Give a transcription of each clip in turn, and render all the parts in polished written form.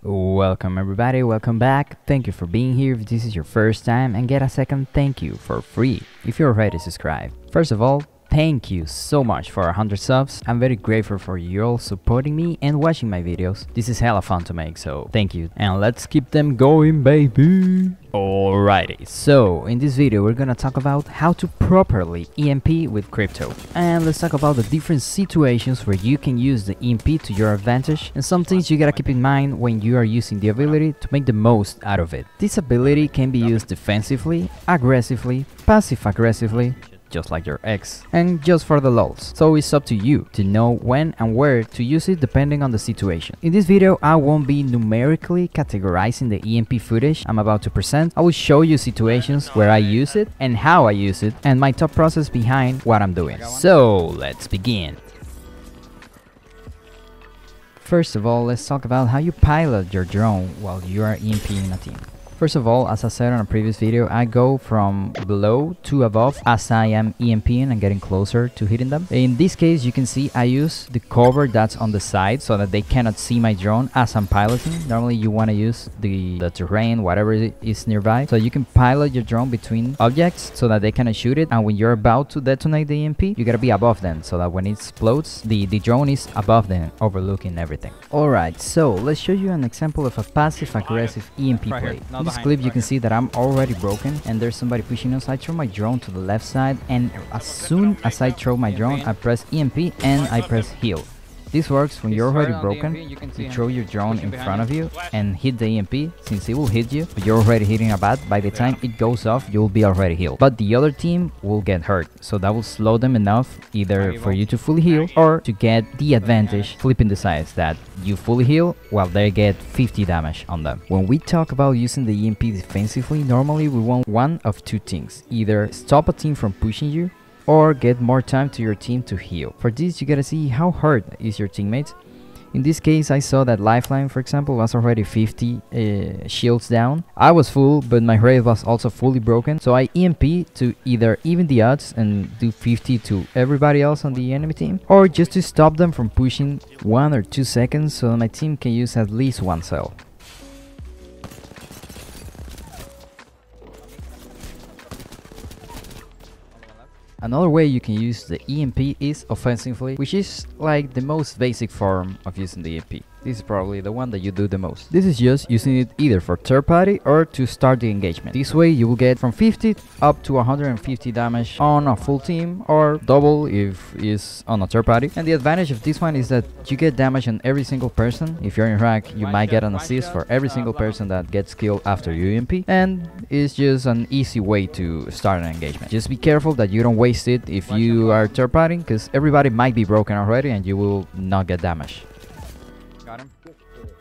Welcome everybody, welcome back. Thank you for being here if this is your first time, and get a second thank you for free if you're already subscribed. First of all, thank you so much for 100 subs. I'm very grateful for you all supporting me and watching my videos. This is hella fun to make, so thank you. And let's keep them going, baby. Alrighty, so in this video we're gonna talk about how to properly EMP with crypto. And let's talk about the different situations where you can use the EMP to your advantage, and some things you gotta keep in mind when you are using the ability to make the most out of it. This ability can be used defensively, aggressively, passive-aggressively, just like your ex, and just for the lulz. So it's up to you to know when and where to use it depending on the situation. In this video I won't be numerically categorizing the EMP footage I'm about to present. I will show you situations where I use it and how I use it and my thought process behind what I'm doing. So let's begin. First of all, let's talk about how you pilot your drone while you are EMPing a team. First of all, as I said on a previous video, I go from below to above as I am EMPing and getting closer to hitting them. In this case, you can see I use the cover that's on the side so that they cannot see my drone as I'm piloting. Normally you want to use the terrain, whatever is nearby, so you can pilot your drone between objects so that they cannot shoot it, and when you're about to detonate the EMP, you gotta be above them so that when it explodes, the drone is above them, overlooking everything. Alright, so let's show you an example of a passive-aggressive EMP play. In this clip you can see that I'm already broken and there's somebody pushing us. I throw my drone to the left side, and as soon as I throw my drone I press EMP and I press heal. This works when you're already broken. You throw your drone in front of you and hit the EMP, since it will hit you, but you're already hitting a bat. By the time it goes off, you'll be already healed. But the other team will get hurt, so that will slow them enough either for you to fully heal or to get the advantage, flipping the sides, that you fully heal while they get 50 damage on them. When we talk about using the EMP defensively, normally we want one of two things: either stop a team from pushing you, or get more time to your team to heal. For this, you gotta see how hurt is your teammates. In this case, I saw that Lifeline, for example, was already 50 shields down. I was full, but my raid was also fully broken, so I EMP to either even the odds and do 50 to everybody else on the enemy team, or just to stop them from pushing 1 or 2 seconds so my team can use at least one cell. Another way you can use the EMP is offensively, which is like the most basic form of using the EMP. This is probably the one that you do the most. This is just using it either for third party or to start the engagement. This way you will get from 50 up to 150 damage on a full team, or double if it's on a third party. And the advantage of this one is that you get damage on every single person. If you're in rank, you might get an assist for every single person that gets killed after you EMP, and it's just an easy way to start an engagement. Just be careful that you don't waste it if you are third party, because everybody might be broken already and you will not get damage.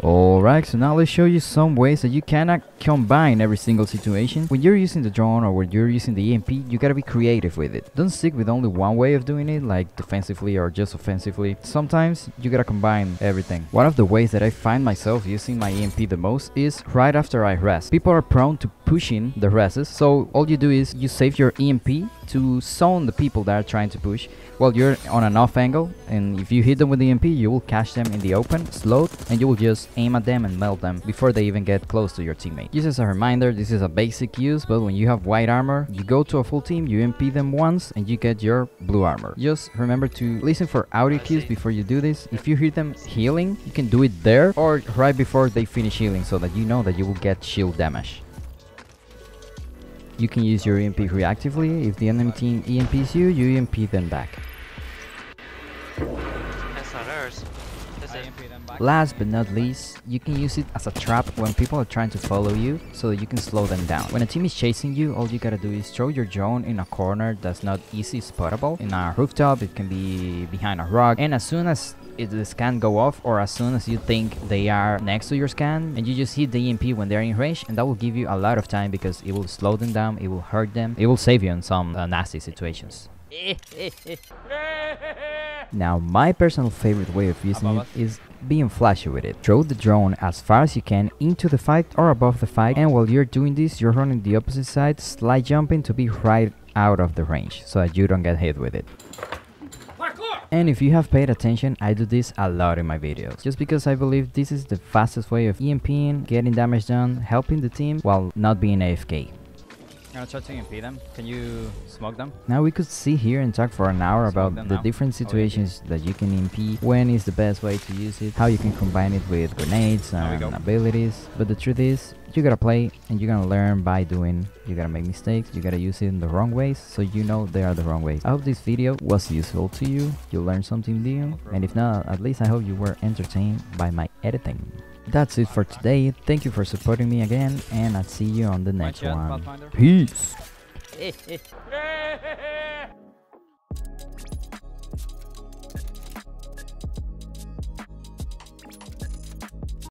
Alright, so now let's show you some ways that you cannot combine every single situation. When you're using the drone or when you're using the EMP, you gotta be creative with it. Don't stick with only one way of doing it, like defensively or just offensively. Sometimes you gotta combine everything. One of the ways that I find myself using my EMP the most is right after I res. People are prone to pushing the reses, so all you do is you save your EMP to zone the people that are trying to push while you're on an off angle, and if you hit them with the EMP, you will catch them in the open, slowed, and you will just aim at them and melt them before they even get close to your teammate. Just as a reminder, this is a basic use, but when you have white armor, you go to a full team, you EMP them once, and you get your blue armor. Just remember to listen for audio cues before you do this. If you hear them healing, you can do it there or right before they finish healing, so that you know that you will get shield damage. You can use your EMP reactively. If the enemy team EMPs you, you EMP them back. That's not ours. Last but not least, you can use it as a trap when people are trying to follow you, so that you can slow them down. When a team is chasing you, all you gotta do is throw your drone in a corner that's not easy spottable. In a rooftop, it can be behind a rock, and as soon as the scan go off, or as soon as you think they are next to your scan, and you just hit the EMP when they're in range, and that will give you a lot of time because it will slow them down, it will hurt them, it will save you in some nasty situations. Now, my personal favorite way of using it is being flashy with it. Throw the drone as far as you can into the fight or above the fight, and while you're doing this, you're running the opposite side, slide jumping to be right out of the range so that you don't get hit with it. Parkour! And if you have paid attention, I do this a lot in my videos, just because I believe this is the fastest way of EMPing, getting damage done, helping the team while not being AFK. I'm gonna try to EMP them. Can you smoke them? Now we could sit here and talk for an hour about the different situations that you can EMP, when is the best way to use it, how you can combine it with grenades and abilities. But the truth is, you gotta play and you're gonna learn by doing. You gotta make mistakes, you gotta use it in the wrong ways, so you know they are the wrong ways. I hope this video was useful to you, you learned something new, and if not, at least I hope you were entertained by my editing. That's it for today. Thank you for supporting me again, and I'll see you on the next one. Peace!